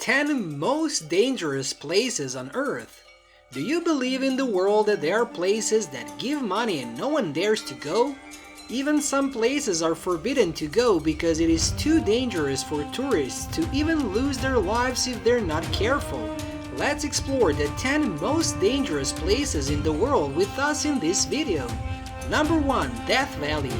10 most dangerous places on Earth. Do you believe in the world that there are places that give money and no one dares to go? Even some places are forbidden to go because it is too dangerous for tourists to even lose their lives if they're not careful. Let's explore the 10 most dangerous places in the world with us in this video. Number 1. Death Valley.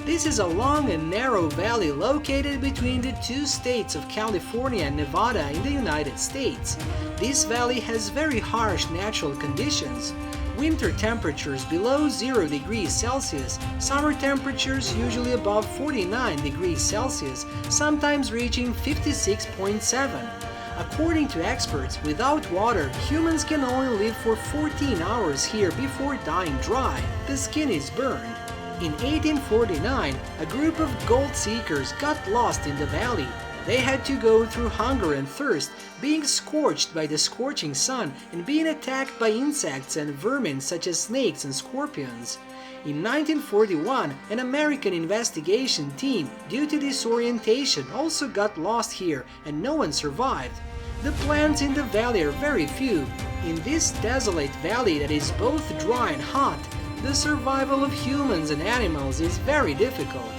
This is a long and narrow valley located between the two states of California and Nevada in the United States. This valley has very harsh natural conditions. Winter temperatures below 0 degrees Celsius, summer temperatures usually above 49 degrees Celsius, sometimes reaching 56.7. According to experts, without water, humans can only live for 14 hours here before dying dry. The skin is burned. In 1849, a group of gold seekers got lost in the valley. They had to go through hunger and thirst, being scorched by the scorching sun and being attacked by insects and vermin such as snakes and scorpions. In 1941, an American investigation team, due to disorientation, also got lost here and no one survived. The plants in the valley are very few. In this desolate valley that is both dry and hot, the survival of humans and animals is very difficult.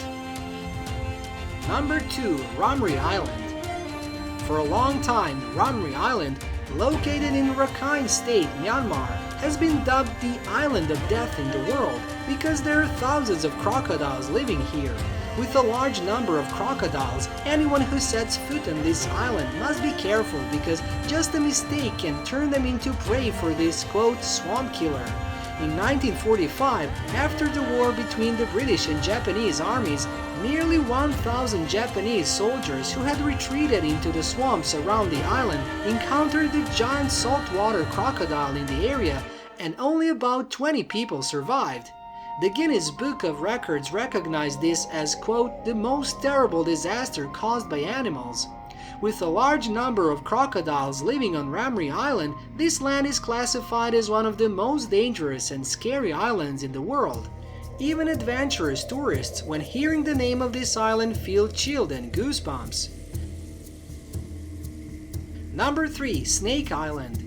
Number 2. Ramree Island. For a long time, Ramree Island, located in Rakhine State, Myanmar, has been dubbed the Island of Death in the world because there are thousands of crocodiles living here. With a large number of crocodiles, anyone who sets foot on this island must be careful because just a mistake can turn them into prey for this, quote, swamp killer. In 1945, after the war between the British and Japanese armies, nearly 1,000 Japanese soldiers who had retreated into the swamps around the island encountered the giant saltwater crocodile in the area, and only about 20 people survived. The Guinness Book of Records recognized this as, quote, the most terrible disaster caused by animals. With a large number of crocodiles living on Ramree Island, this land is classified as one of the most dangerous and scary islands in the world. Even adventurous tourists, when hearing the name of this island, feel chilled and goosebumps. Number 3. Snake Island.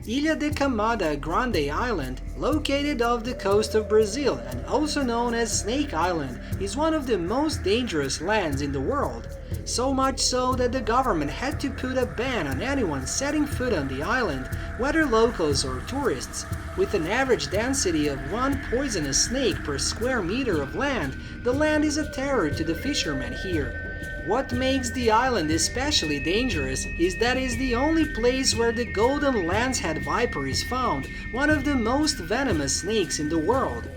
Ilha de Camada Grande Island, located off the coast of Brazil and also known as Snake Island, is one of the most dangerous lands in the world. So much so that the government had to put a ban on anyone setting foot on the island, whether locals or tourists. With an average density of 1 poisonous snake per square meter of land, the land is a terror to the fishermen here. What makes the island especially dangerous is that it is the only place where the golden lancehead viper is found, one of the most venomous snakes in the world.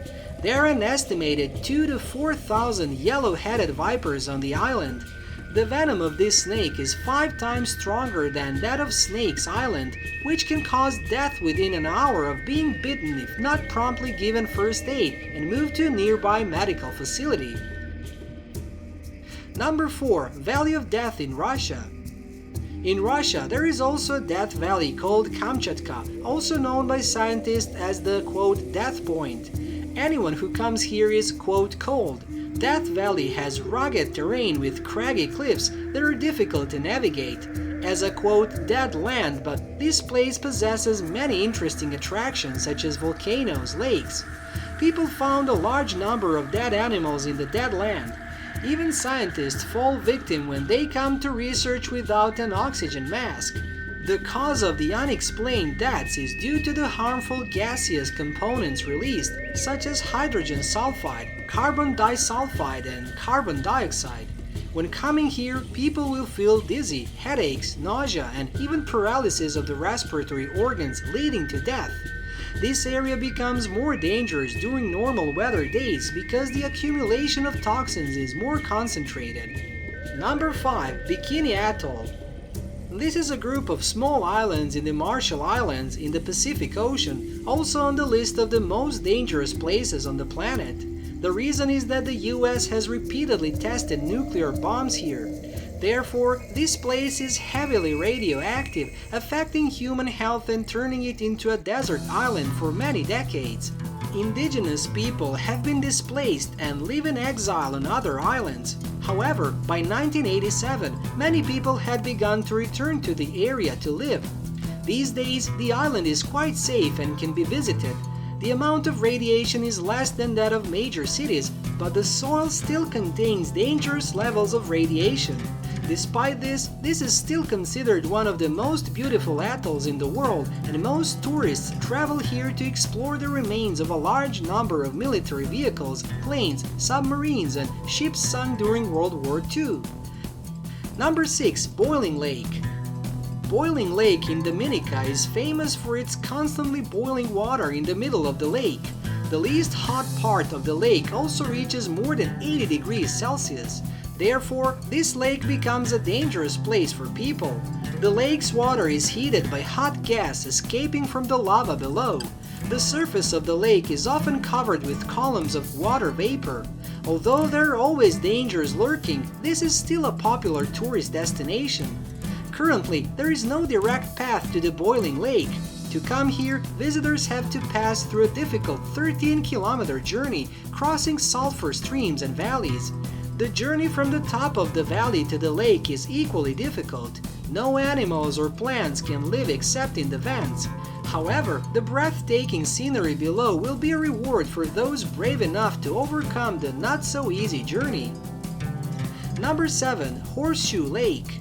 There are an estimated 2,000 to 4,000 yellow-headed vipers on the island. The venom of this snake is 5 times stronger than that of Snake's Island, which can cause death within an hour of being bitten if not promptly given first aid and moved to a nearby medical facility. Number 4. Valley of Death in Russia. In Russia, there is also a death valley called Kamchatka, also known by scientists as the, quote, death point. Anyone who comes here is, quote, cold. Death Valley has rugged terrain with craggy cliffs that are difficult to navigate. As a, quote, dead land, but this place possesses many interesting attractions such as volcanoes, lakes. People found a large number of dead animals in the dead land. Even scientists fall victim when they come to research without an oxygen mask. The cause of the unexplained deaths is due to the harmful gaseous components released, such as hydrogen sulfide, carbon disulfide, and carbon dioxide. When coming here, people will feel dizzy, headaches, nausea, and even paralysis of the respiratory organs, leading to death. This area becomes more dangerous during normal weather days because the accumulation of toxins is more concentrated. Number 5. Bikini Atoll. This is a group of small islands in the Marshall Islands in the Pacific Ocean, also on the list of the most dangerous places on the planet. The reason is that the US has repeatedly tested nuclear bombs here. Therefore, this place is heavily radioactive, affecting human health and turning it into a desert island for many decades. Indigenous people have been displaced and live in exile on other islands. However, by 1987, many people had begun to return to the area to live. These days, the island is quite safe and can be visited. The amount of radiation is less than that of major cities, but the soil still contains dangerous levels of radiation. Despite this, this is still considered one of the most beautiful atolls in the world, and most tourists travel here to explore the remains of a large number of military vehicles, planes, submarines, and ships sunk during World War II. Number 6. Boiling Lake. Boiling Lake in Dominica is famous for its constantly boiling water in the middle of the lake. The least hot part of the lake also reaches more than 80 degrees Celsius. Therefore, this lake becomes a dangerous place for people. The lake's water is heated by hot gas escaping from the lava below. The surface of the lake is often covered with columns of water vapor. Although there are always dangers lurking, this is still a popular tourist destination. Currently, there is no direct path to the boiling lake. To come here, visitors have to pass through a difficult 13-kilometer journey, crossing sulfur streams and valleys. The journey from the top of the valley to the lake is equally difficult. No animals or plants can live except in the vents. However, the breathtaking scenery below will be a reward for those brave enough to overcome the not-so-easy journey. Number 7. Horseshoe Lake.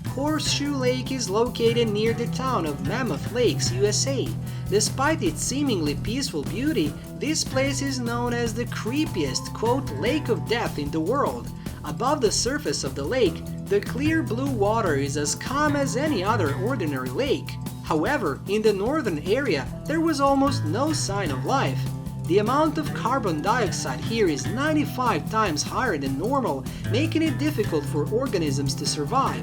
Horseshoe Lake is located near the town of Mammoth Lakes, USA. Despite its seemingly peaceful beauty, this place is known as the creepiest, quote, lake of death in the world. Above the surface of the lake, the clear blue water is as calm as any other ordinary lake. However, in the northern area, there was almost no sign of life. The amount of carbon dioxide here is 95 times higher than normal, making it difficult for organisms to survive.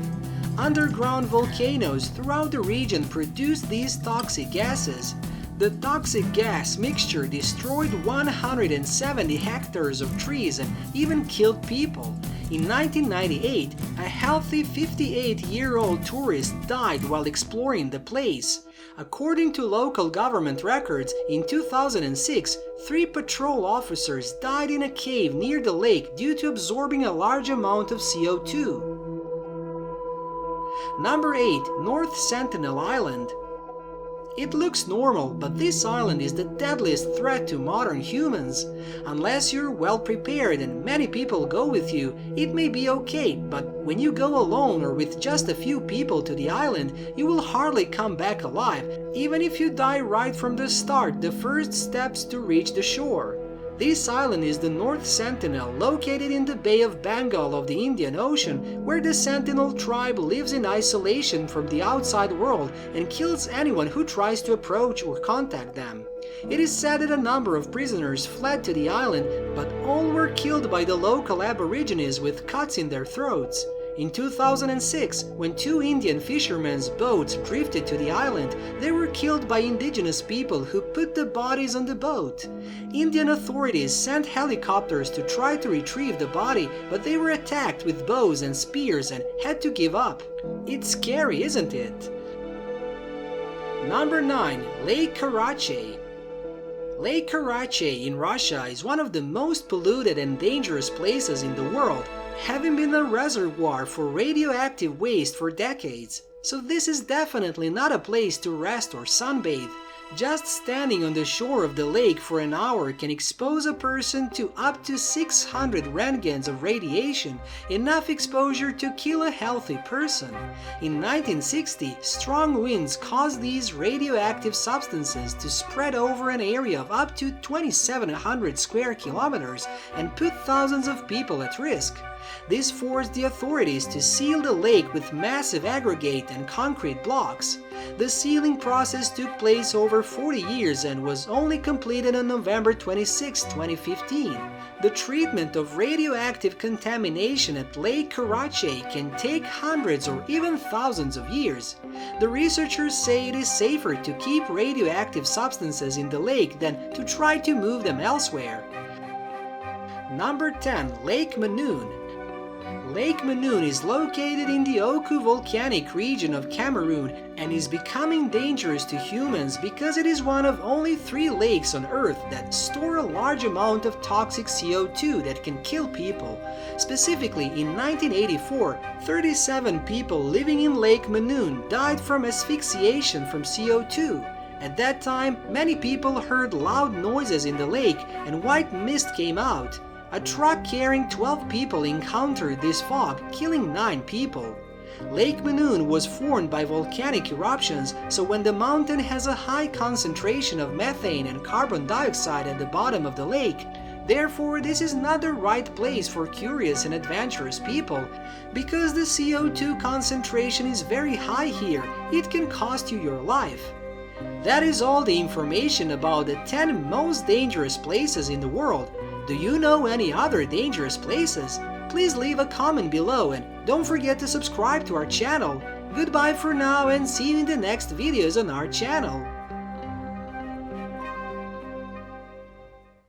Underground volcanoes throughout the region produce these toxic gases. The toxic gas mixture destroyed 170 hectares of trees and even killed people. In 1998, a healthy 58-year-old tourist died while exploring the place. According to local government records, in 2006, 3 patrol officers died in a cave near the lake due to absorbing a large amount of CO2. Number 8. North Sentinel Island. It looks normal, but this island is the deadliest threat to modern humans. Unless you're well prepared and many people go with you, it may be okay, but when you go alone or with just a few people to the island, you will hardly come back alive, even if you die right from the start, the first steps to reach the shore. This island is the North Sentinel, located in the Bay of Bengal of the Indian Ocean, where the Sentinel tribe lives in isolation from the outside world and kills anyone who tries to approach or contact them. It is said that a number of prisoners fled to the island, but all were killed by the local Aborigines with cuts in their throats. In 2006, when 2 Indian fishermen's boats drifted to the island, they were killed by indigenous people who put the bodies on the boat. Indian authorities sent helicopters to try to retrieve the body, but they were attacked with bows and spears and had to give up. It's scary, isn't it? Number 9. Lake Karachay. Lake Karachay in Russia is one of the most polluted and dangerous places in the world, having been a reservoir for radioactive waste for decades. So this is definitely not a place to rest or sunbathe. Just standing on the shore of the lake for an hour can expose a person to up to 600 roentgens of radiation, enough exposure to kill a healthy person. In 1960, strong winds caused these radioactive substances to spread over an area of up to 2,700 square kilometers and put thousands of people at risk. This forced the authorities to seal the lake with massive aggregate and concrete blocks. The sealing process took place over 40 years and was only completed on November 26, 2015. The treatment of radioactive contamination at Lake Karachay can take hundreds or even thousands of years. The researchers say it is safer to keep radioactive substances in the lake than to try to move them elsewhere. Number 10. Lake Manoon. Lake Manoon is located in the Oku volcanic region of Cameroon and is becoming dangerous to humans because it is one of only 3 lakes on Earth that store a large amount of toxic CO2 that can kill people. Specifically, in 1984, 37 people living in Lake Manoon died from asphyxiation from CO2. At that time, many people heard loud noises in the lake and white mist came out. A truck carrying 12 people encountered this fog, killing 9 people. Lake Manoon was formed by volcanic eruptions, so when the mountain has a high concentration of methane and carbon dioxide at the bottom of the lake, therefore this is not the right place for curious and adventurous people. Because the CO2 concentration is very high here, it can cost you your life. That is all the information about the 10 most dangerous places in the world. Do you know any other dangerous places? Please leave a comment below and don't forget to subscribe to our channel. Goodbye for now and see you in the next videos on our channel.